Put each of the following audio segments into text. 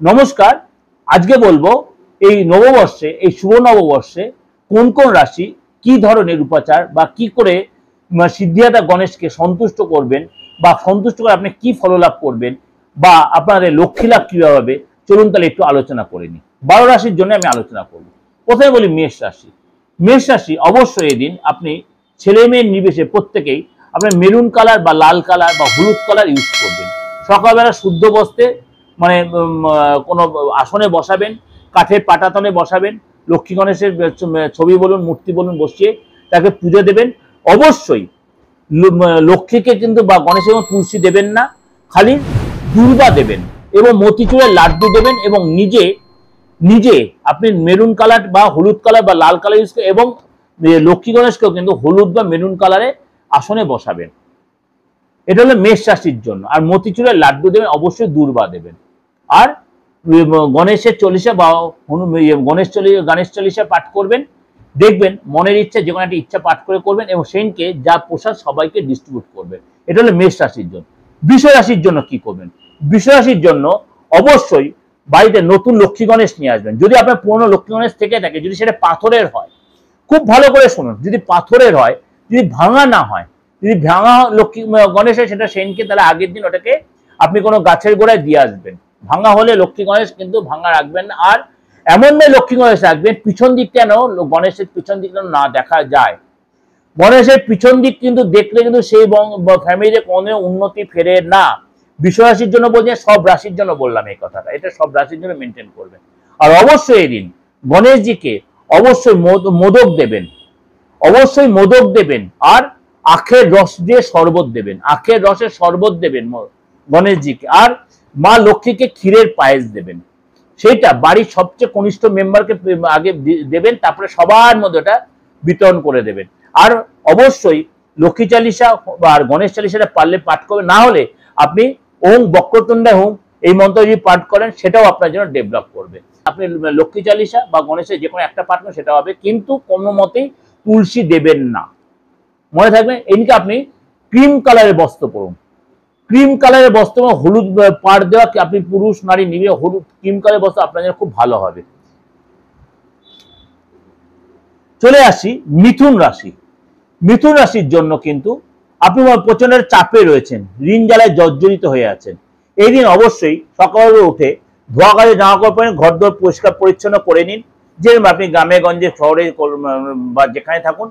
নমস্কার। আজকে বলবো এই নববর্ষে, এই শুভ নববর্ষে কোন কোন রাশি কি ধরনের উপাচার বা কি করে সিদ্ধিদাতা গণেশকে সন্তুষ্ট করবেন বা সন্তুষ্ট করে আপনি কি ফললাভ করবেন বা আপনাদের লক্ষ্মী লাভ কিভাবে হবে, চলুন তাহলে একটু আলোচনা করে নিই। 12 রাশির জন্য আমি আলোচনা করব। প্রথমে বলি মেষ রাশি। মেষ রাশি অবশ্যই এদিন আপনি ছেলে মেয়ের নির্বিশেষে প্রত্যেকেই আপনার মেরুন কালার বা লাল কালার বা হলুদ কালার ইউজ করবেন। সকালবেলা শুদ্ধ বস্ত্রে মানে কোনো আসনে বসাবেন, কাঠের পাটাতনে বসাবেন, লক্ষ্মী গণেশের ছবি বলুন, মূর্তি বলুন বসিয়ে তাকে পুজো দেবেন। অবশ্যই লক্ষ্মীকে কিন্তু বা গণেশের তুলসী দেবেন না, খালি দুর্বা দেবেন এবং মতিচুরের লাড্ডু দেবেন এবং নিজে নিজে আপনি মেরুন কালার বা হলুদ কালার বা লাল কালার ইউজ করে এবং লক্ষ্মী গণেশকেও কিন্তু হলুদ বা মেরুন কালারে আসনে বসাবেন। এটা হলো মেষ রাশির জন্য। আর মতিচুরের লাড্ডু দেবেন, অবশ্যই দুর্বা দেবেন। আর গণেশের চল্লিশা বা গণেশ চল্লিশা পাঠ করবেন। দেখবেন মনের ইচ্ছা যে কোনো একটা ইচ্ছা পাঠ করে করবেন এবং সেদিনকে যা প্রসাদ সবাইকে ডিস্ট্রিবিউট করবেন। এটা হলো মেষ রাশির জন্য। বৃষ রাশির জন্য কি করবেন? বৃষ রাশির জন্য অবশ্যই বাড়িতে নতুন লক্ষ্মী গণেশ নিয়ে আসবেন। যদি আপনার পুরনো লক্ষ্মী গণেশ থেকে থাকে, যদি সেটা পাথরের হয়, খুব ভালো করে শুনুন, যদি পাথরের হয়, যদি ভাঙা না হয়, যদি ভাঙা লক্ষ্মী গণেশ হয় সেটা সেদিনকে তাহলে আগের দিন ওটাকে আপনি কোনো গাছের গোড়ায় দিয়ে আসবেন। ভাঙা হলে লক্ষ্মী গণেশ কিন্তু ভাঙা রাখবেন না। আর এমন নয় লক্ষ্মী গণেশ রাখবেন পিছন দিকটা যেন গণেশের পিছন দিক না দেখা যায়। গণেশের পিছন দিক কিন্তু দেখলে কিন্তু সেই ফ্যামিলিতে কোনো উন্নতি ফেরে না। বৃষ রাশির জন্য বলছেন, সব রাশির জন্য বললাম এই কথাটা, এটা সব রাশির জন্য মেনটেন করবেন। আর অবশ্যই এদিন গণেশজিকে অবশ্যই মোদক দেবেন, অবশ্যই মোদক দেবেন। আর আখের রস দিয়ে শরবত দেবেন, আখের রসের শরবত দেবেন গণেশজিকে। আর মা লক্ষ্মীকে ক্ষীরের পায়েস দেবেন। সেইটা বাড়ির সবচেয়ে কনিষ্ঠ মেম্বারকে আগে দেবেন, তারপরে সবার মধ্যে ওটা বিতরণ করে দেবেন। আর অবশ্যই লক্ষ্মী চালিসা আর গণেশ চালিসাটা পারলে পাঠ করবেন। না হলে আপনি ওম বক্রতুণ্ডা হুম এই মন্ত্র যদি পাঠ করেন সেটাও আপনার জন্য ডেভেলপ করবে। আপনি লক্ষ্মী চালিসা বা গণেশের যে কোনো একটা পাঠ করেন সেটা হবে, কিন্তু কোনো মতেই তুলসী দেবেন না। মনে থাকবে। এদিকে আপনি ক্রিম কালারের বস্ত্র পরুন। ক্রিম কালারের বস্ত্র হলুদ পাড় দেওয়া, আপনি পুরুষ নারী নিবে হলুদ ক্রিম কালারের বস্ত্র আপনার জন্য খুব ভালো হবে। চলে আসি মিথুন রাশি। মিথুন রাশির জন্য কিন্তু আপনি প্রচন্ড চাপে রয়েছেন, ঋণ জ্বালায় জর্জরিত হয়ে আছেন। এই দিন অবশ্যই সকালে উঠে ধোয়া কাজে জামা কাপড় পরেন, ঘর দর পরিষ্কার পরিচ্ছন্ন করে নিন। যেরকম আপনি গ্রামে গঞ্জে শহরে বা যেখানে থাকুন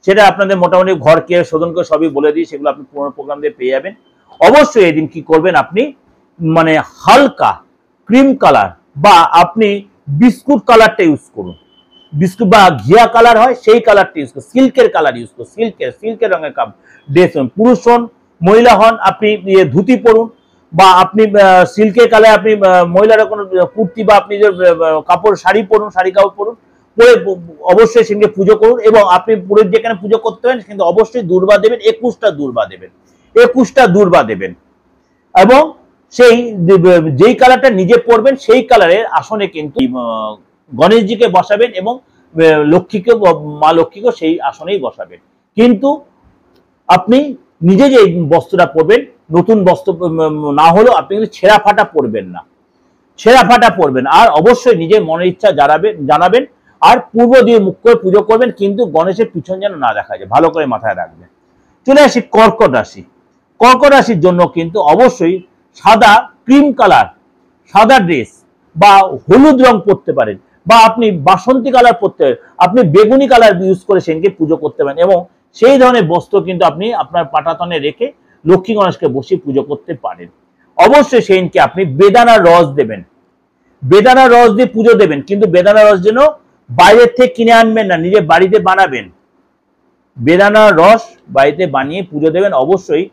সেটা আপনাদের মোটামুটি ঘর কে শোধন করে সবই বলে দিই, সেগুলো আপনি পুরোনো প্রোগ্রাম দিয়ে পেয়ে যাবেন। অবশ্যই এদিন কি করবেন, আপনি মানে হালকা ক্রিম কালার বা আপনি বিস্কুট কালারটা ইউজ করুন। বিস্কুট বা ঘিয়া কালার হয় সেই কালারটা ইউজ করুন, সিল্কের কালার ইউজ করুন, সিল্কের রঙের ড্রেস হন, পুরুষ হন মহিলা হন আপনি ধুতি পরুন বা আপনি সিল্কের কালার আপনি মহিলারা কোনো কুর্তি বা আপনি কাপড় শাড়ি পরুন, শাড়ি কাপড় পরুন, পরে অবশ্যই সেদিকে পুজো করুন। এবং আপনি পুরো যেখানে পুজো করতে পারেন কিন্তু অবশ্যই দুর্বা দেবেন, 21টা দুর্বা দেবেন, 21টা দুর্বা দেবেন। এবং সেই যেই কালারটা নিজে পরবেন সেই কালারের আসনে কিন্তু গণেশজিকে বসাবেন এবং লক্ষ্মীকে মা লক্ষ্মীকে সেই আসনেই বসাবেন। কিন্তু আপনি নিজে যে বস্ত্রটা পরবেন নতুন বস্ত্র না হলেও আপনি কিন্তু ছেঁড়া ফাটা পরবেন না, ছেঁড়া ফাটা পরবেন। আর অবশ্যই নিজের মনের ইচ্ছা জানাবেন। আর পূর্ব দিয়ে মুখ করে পুজো করবেন, কিন্তু গণেশের পিছন যেন না দেখা যায়, ভালো করে মাথায় রাখবেন। চলে আসি কর্কট রাশি। কর্কট রাশির জন্য কিন্তু অবশ্যই সাদা ক্রিম কালার সাদা ড্রেস বা হলুদ রং পরতে পারেন, বা আপনি বাসন্তী কালার পরতে পারেন, আপনি বেগুনি কালার ইউজ করে সেদিনকে পুজো করতে পারেন। এবং সেই ধরনের বস্ত্র কিন্তু আপনি আপনার পাটাতনে রেখে লক্ষ্মী গণেশকে বসিয়ে পুজো করতে পারেন। অবশ্যই সেদিনকে আপনি বেদানার রস দেবেন, বেদানার রস দিয়ে পুজো দেবেন, কিন্তু বেদানার রস যেন বাইরের থেকে কিনে আনবেন না, নিজে বাড়িতে বানাবেন। বেদানার রস বাড়িতে বানিয়ে পুজো দেবেন। অবশ্যই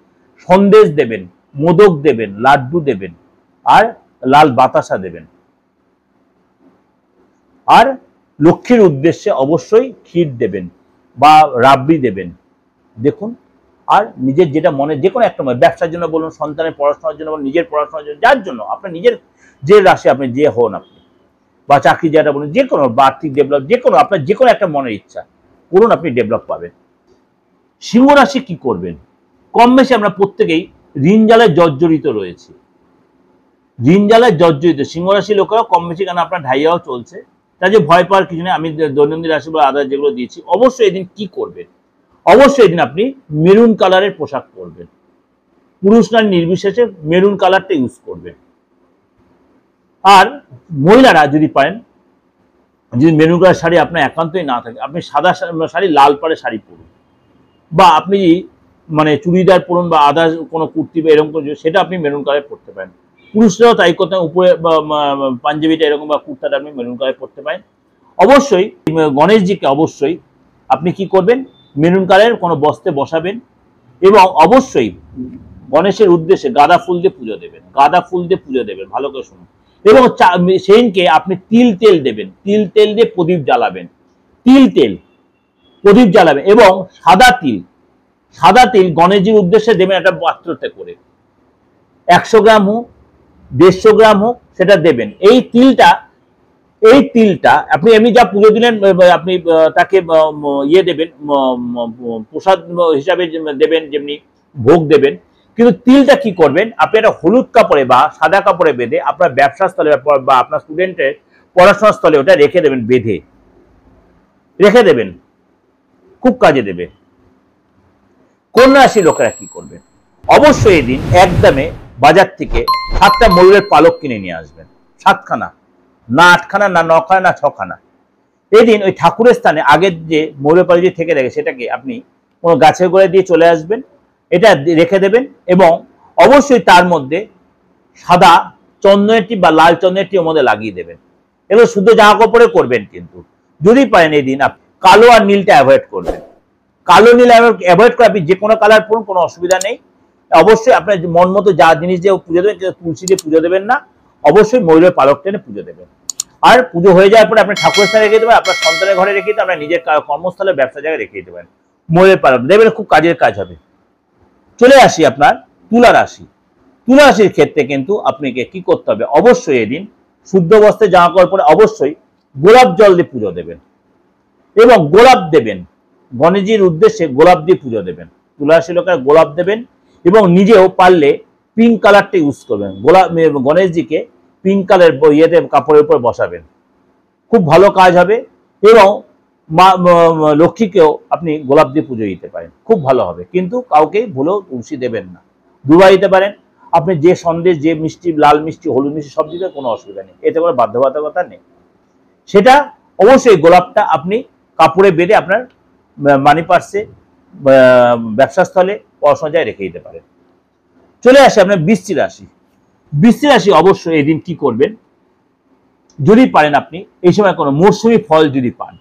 সন্দেশ দেবেন, মোদক দেবেন, লাড্ডু দেবেন আর লাল বাতাসা দেবেন। আর লক্ষ্মীর উদ্দেশ্যে অবশ্যই ক্ষীর দেবেন বা রাবড়ি দেবেন। দেখুন, আর নিজের যেটা মনে যে কোনো একটা ব্যবসার জন্য বলুন, সন্তানের পড়াশোনার জন্য বলুন, নিজের পড়াশোনার জন্য, যার জন্য আপনার নিজের যে রাশি আপনি যে হন আপনি বা চাকরি যেটা বলুন, যে কোনো বা আর্থিক ডেভেলপ, যে কোনো আপনার যে কোনো একটা মনের ইচ্ছা করুন, আপনি ডেভেলপ পাবেন। সিংহ রাশি কি করবেন? কম বেশি আমরা প্রত্যেকেই ঋণ জ্বালায় জর্জরিত রয়েছি। ঋণ জ্বালায় জর্জরিত সিংহ রাশি লোকেরা কম বেশি, কারণ আপনার ঢাইয়াও চলছে, তাই যে ভয় পাওয়ার কিছু নেই। আমি দৈনন্দিন রাশি বা আদার যেগুলো দিয়েছি, অবশ্যই এদিন কি করবেন, অবশ্যই এদিন আপনি মেরুন কালারের পোশাক পরবেন, পুরুষ নারী নির্বিশেষে মেরুন কালারটা ইউজ করবেন। আর মহিলারা যদি পারেন, যদি মেরুন কালার শাড়ি আপনার একান্তই না থাকে, আপনি সাদা শাড়ি, লাল পাড়ে শাড়ি পরুন, বা আপনি মানে চুড়িদার পরুন বা আদার কোনো কুর্তি বা এরকম কিছু, সেটা আপনি মেরুন কালার পরতে পারেন। পুরুষরাও তাই করতে, উপরে পাঞ্জাবিটা এরকম বা কুর্তাটা আপনি মেরুন কালার পরতে পারেন। অবশ্যই গণেশজিকে অবশ্যই আপনি কি করবেন, মেরুন কালারের কোনো বস্ত্রে বসাবেন, এবং অবশ্যই গণেশের উদ্দেশ্যে গাঁদা ফুল দিয়ে পুজো দেবেন, গাঁদা ফুল দিয়ে পুজো দেবেন, ভালো করে শুনুন। এবং সেদিনকে আপনি তিল তেল দেবেন, তিল তেল দিয়ে প্রদীপ জ্বালাবেন, তিল তেল প্রদীপ জ্বালাবেন, এবং সাদা তিল, সাদা তিল গণেশজির উদ্দেশ্যে দেবেন একটা পাত্রতে করে, 100 গ্রাম হোক 150 গ্রাম হোক, সেটা দেবেন। এই তিলটা আপনি এমনি যা পুজো দিলেন, আপনি তাকে ইয়ে দেবেন, প্রসাদ হিসাবে দেবেন, যেমনি ভোগ দেবেন। কিন্তু তিলটা কি করবেন, আপনি একটা হলুদ কাপড়ে বা সাদা কাপড়ে বেঁধে আপনার ব্যবসা স্থলে বা আপনার স্টুডেন্টের পড়াশোনা স্থলে ওটা রেখে দেবেন, বেঁধে রেখে দেবেন, খুব কাজে দেবে। কন্যা রাশি লোকেরা কি করবেন, অবশ্যই এদিন একদমে বাজার থেকে 7টা ময়ূরের পালক কিনে নিয়ে আসবেন, 7খানা, না 8খানা, না 9খানা, না 6খানা। এদিন ওই ঠাকুরের স্থানে আগের যে ময়ূরের পালক থেকে থাকে, সেটাকে আপনি কোনো গাছের গোড়ায় দিয়ে চলে আসবেন, এটা রেখে দেবেন, এবং অবশ্যই তার মধ্যে সাদা চন্দনের টিপ বা লাল চন্দনের টিপ মধ্যে লাগিয়ে দেবেন। এগুলো শুদ্ধ জামা কাপড়ে করবেন, কিন্তু যদি পারেন এই দিন আপনি কালো আর নীলটা অ্যাভয়েড করবেন, কালো নীল অ্যাভয়েড করে আপনি যে কোনো কালার পরুন, কোনো অসুবিধা নেই। অবশ্যই আপনার মন মতো যা জিনিস দিয়ে পুজো দেবেন, তুলসী দিয়ে পুজো দেবেন না, অবশ্যই ময়ূরের পালক টেনে পুজো দেবেন। আর পুজো হয়ে যাওয়ার পরে আপনি ঠাকুরের স্থানে রেখে দেবেন, আপনার সন্তানের ঘরে রেখে দিতে, আপনার নিজের কর্মস্থলে ব্যবসা জায়গায় রেখে দিতে পারেন ময়ূরের পালক, দেবেন, খুব কাজের কাজ হবে। চলে আসি আপনার তুলা রাশি। তুলা রাশির ক্ষেত্রে কিন্তু আপনাকে কি করতে হবে, অবশ্যই এদিন শুদ্ধ বস্ত্রে জামা কাপড় পরে অবশ্যই গোলাপ জল দিয়ে পুজো দেবেন, এবং গোলাপ দেবেন, গণেশজির উদ্দেশ্যে গোলাপ দিয়ে পুজো দেবেন। তুলা রাশির লোকেরা গোলাপ দেবেন, এবং নিজেও পারলে পিঙ্ক কালারটা ইউজ করবেন, গোলাপ গণেশজিকে পিঙ্ক কালার ইয়েতে কাপড়ের উপর বসাবেন, খুব ভালো কাজ হবে। এবং মা লক্ষ্মীকেও আপনি গোলাপ দিয়ে পুজো দিতে পারেন, খুব ভালো হবে। কিন্তু কাউকে ভুলেও তুলসী দেবেন না, দুবার দিতে পারেন। আপনি যে সন্দেশ, যে মিষ্টি, লাল মিষ্টি, হলুদ মিষ্টি সব দিতে কোনো অসুবিধা নেই, এতে কোনো বাধ্যবাধকতা নেই। সেটা অবশ্যই গোলাপটা আপনি কাপড়ে বেঁধে আপনার মানি পার্সে, ব্যবসাস্থলে, পড়াশোনা যায় রেখে দিতে পারেন। চলে আসে আপনার বৃশ্চিক রাশি। বৃশ্চিক রাশি অবশ্যই এদিন কি করবেন, যদি পারেন আপনি এই সময় কোনো মৌসুমি ফল যদি পান,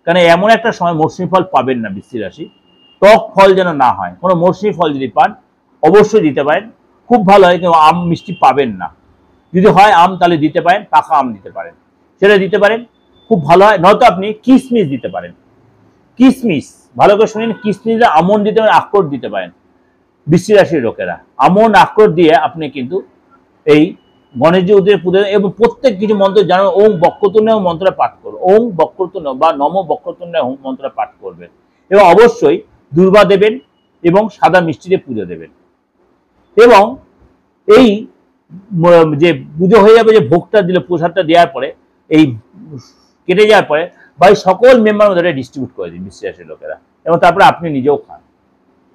কারণ এমন একটা সময় মৌসুমি ফল পাবেন না বৃশ্চিক রাশি, টক ফল যেন না হয়, কোনো মৌসুমি ফল যদি পান অবশ্যই দিতে পারেন, খুব ভালো হয়। কিন্তু আম মিষ্টি পাবেন না, যদি হয় আম তাহলে দিতে পারেন, পাকা আম দিতে পারেন, সেটা দিতে পারেন, খুব ভালো হয়। নয়তো আপনি কিশমিশ দিতে পারেন, কিশমিশ, ভালো করে শুনেন, কিশমিশ আমন্ড দিতে পারেন, আখরোট দিতে পারেন। বৃশ্চিক রাশির লোকেরা আমন্ড আখরোট দিয়ে আপনি কিন্তু এই গণেশজি উদ্দেশ্যে পুজো, এবং প্রত্যেক কিছু মন্ত্র জানো, ওং বক্রতুণ্ড মন্ত্রটা পাঠ করবে, ওং বক্রতুণ্ড বা নম বক্রতুণ্ড মন্ত্রটা পাঠ করবেন, এবং অবশ্যই দুর্বা দেবেন, এবং সাদা মিষ্টি দিয়ে পুজো দেবেন। এবং এই যে পুজো হয়ে যাবে, যে ভোগটা দিলে, প্রসাদটা দেওয়ার পরে, এই কেটে যাওয়ার পরে বাড়ির সকল মেম্বার মধ্যে ডিস্ট্রিবিউট করে দিন বৃশ্চিক রাশির লোকেরা, এবং তারপরে আপনি নিজেও খান,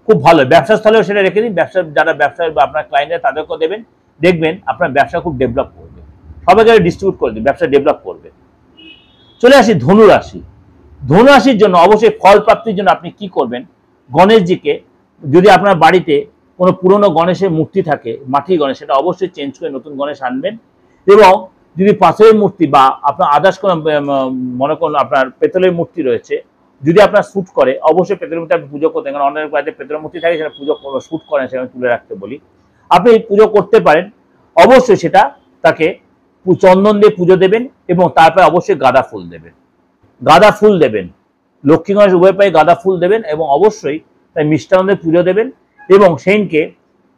খুব ভালো। ব্যবসা স্থলেও সেটা রেখে দিন, ব্যবসা যারা ব্যবসায় বা আপনার ক্লায়েন্টরা তাদেরকেও দেবেন, দেখবেন আপনার ব্যবসা খুব ডেভেলপ করবে, সবাইকে ডিস্ট্রিবিউট করে দিন, ব্যবসা ডেভেলপ করবে। চলে আসি ধনু রাশি। ধনু রাশির জন্য অবশ্যই ফল প্রাপ্তির জন্য আপনি কি করবেন, গণেশজিকে, যদি আপনার বাড়িতে কোনো পুরনো গণেশের মূর্তি থাকে, মাটির গণেশ, সেটা অবশ্যই চেঞ্জ করে নতুন গণেশ আনবেন। এবং যদি পাথরের মূর্তি বা আপনার আদার্স কোনো, মনে করুন আপনার পেতলের মূর্তি রয়েছে, যদি আপনার শ্যুট করে, অবশ্যই পেতলের মূর্তি আপনি পুজো করতে, কারণ অনেক বাড়িতে পেতলের মূর্তি থাকে, সেটা পুজো শ্যুট করেন, সেখানে তুলে রাখতে বলি, আপনি পুজো করতে পারেন। অবশ্যই সেটা তাকে চন্দন দিয়ে পুজো দেবেন, এবং তারপরে অবশ্যই গাঁদা ফুল দেবেন, গাঁদা ফুল দেবেন, লক্ষ্মী গণেশ উভয় পায়ে গাঁদা ফুল দেবেন, এবং অবশ্যই তাই মিষ্টান্ন দিয়ে পুজো দেবেন। এবং সেইদিনকে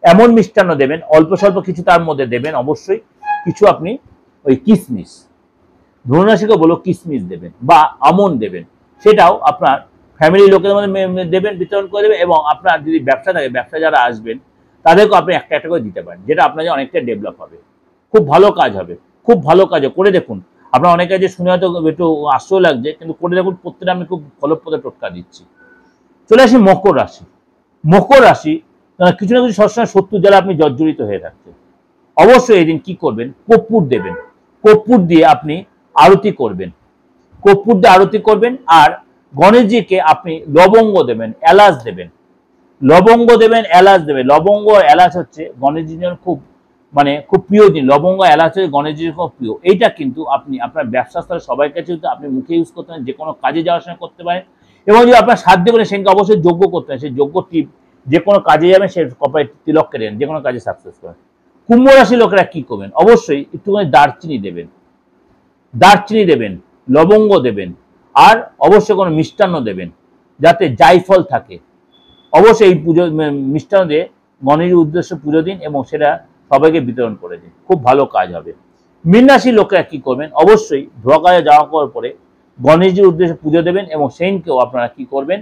এমন মিষ্টান্ন দেবেন, অল্প স্বল্প কিছু তার মধ্যে দেবেন, অবশ্যই কিছু আপনি ওই কিশমিশ, ধনুরাশিকে বলো কিশমিশ দেবেন বা আমন্ড দেবেন, সেটাও আপনার ফ্যামিলির লোকের মধ্যে দেবেন, বিতরণ করে দেবেন। এবং আপনার যদি ব্যবসা থাকে, ব্যবসা যারা আসবেন তাদেরকেও আপনি একটা একটা করে দিতে পারেন, যেটা আপনার অনেকটা ডেভেলপ হবে। খুব ভালো কাজ হবে, খুব ভালো কাজ করে দেখুন। আপনার অনেকে যে শুনে হয়তো একটু আশ্চর্য লাগছে, কিন্তু করে দেখুন, প্রত্যেকটা আমি খুব ফলপ্রদ টোটকা দিচ্ছি। চলে আসি মকর রাশি। মকর রাশি কিছু না কিছু সবসময় শত্রু যারা আপনি জর্জরিত হয়ে থাকছেন, অবশ্যই এই দিন কি করবেন, কর্পূর দেবেন। কর্পূর দিয়ে আপনি আরতি করবেন, কর্পূর দিয়ে আরতি করবেন। আর গণেশজিকে আপনি লবঙ্গ দেবেন, এলাচ দেবেন, লবঙ্গ দেবেন, এলাচ দেবেন। লবঙ্গ এলাচ হচ্ছে গণেশজির জন্য খুব খুব প্রিয় জিনিস। লবঙ্গ এলাচ হচ্ছে গণেশজির খুব প্রিয়। এইটা কিন্তু আপনি আপনার ব্যবসা স্থলে সবাই কাছে আপনি মুখে ইউজ করতে পারেন, যে কোনো কাজে যাওয়ার সময় করতে পারেন। এবং যদি আপনার সাধ্য বলে সেদিনকে অবশ্যই যজ্ঞ করতে হয়, সেই যজ্ঞ টিপ যে কোনো কাজে যাবেন সে কপালে তিলক কেটে যে কোনো কাজে সাকসেস করেন। কুম্ভ রাশি লোকেরা কি করবেন, অবশ্যই একটুখানি দারচিনি দেবেন, দারচিনি দেবেন, লবঙ্গ দেবেন, আর অবশ্যই কোনো মিষ্টান্ন দেবেন যাতে জায়ফল থাকে। অবশ্যই এই পুজো মিষ্টান্ন দিয়ে গণেশের উদ্দেশ্যে পুজো দিন এবং সেটা সবাইকে বিতরণ করে দিন, খুব ভালো কাজ হবে। মীন রাশির লোকেরা কি করবেন, অবশ্যই ধোয়া কাজে যাওয়া করার পরে গণেশজির উদ্দেশ্যে পুজো দেবেন এবং সেদিনকেও আপনারা কি করবেন,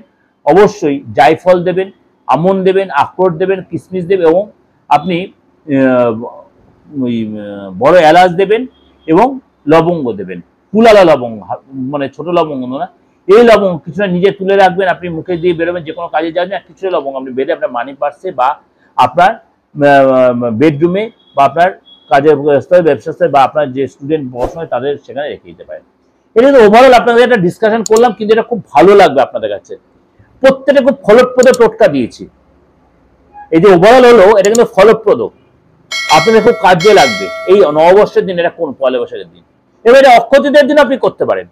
অবশ্যই জায়ফল দেবেন, আমন্ড দেবেন, আখরোট দেবেন, কিশমিশ দেবেন এবং আপনি বড় এলাচ দেবেন এবং লবঙ্গ দেবেন। কুলালা লবঙ্গ, ছোট লবঙ্গ না, এই লবঙ্গ কিছুটা নিজে তুলে রাখবেন, আপনি মুখে দিয়ে বেরোবেন, যে কোনো কাজে যাবেন, কিছুটা লবঙ্গ আপনি বেঁধে আপনার মানি পার্সে বা আপনার বেডরুমে বা আপনার কাজের স্থলে, ব্যবসা স্থলে বা আপনার যে স্টুডেন্ট পড়াশোনা তাদের সেখানে রেখে দিতে পারেন। এটা তো ওভারঅল আপনাদের একটা ডিসকাশন করলাম, কিন্তু এটা খুব ভালো লাগবে আপনাদের কাছে। প্রত্যেকটা খুব ফলপ্রদ টোটকা দিয়েছি। এই যে ওভারঅল হলো, এটা কিন্তু ফলপ্রদ, আপনাদের খুব কাজে লাগবে এই নববর্ষের দিন। এটা কোন পয়লা বৈশাখের দিন, এবার এটা অক্ষয় তৃতীয়ার দিন আপনি করতে পারেন।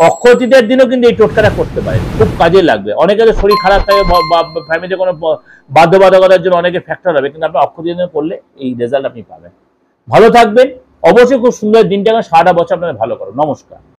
অক্ষয় তৃতীয়ার দিনও কিন্তু এই টোটকাটা করতে পারেন, খুব কাজে লাগবে। অনেকের শরীর খারাপ থাকে, ফ্যামিলিতে কোনো বাধ্যবাধকতার জন্য অনেকে ফ্যাক্টর হবে, কিন্তু আপনি অক্ষয় তৃতীয়ার দিন করলে এই রেজাল্ট আপনি পাবেন। ভালো থাকবেন, অবশ্যই খুব সুন্দর দিনটাকে সারাটা বছর আপনাদের ভালো করো। নমস্কার।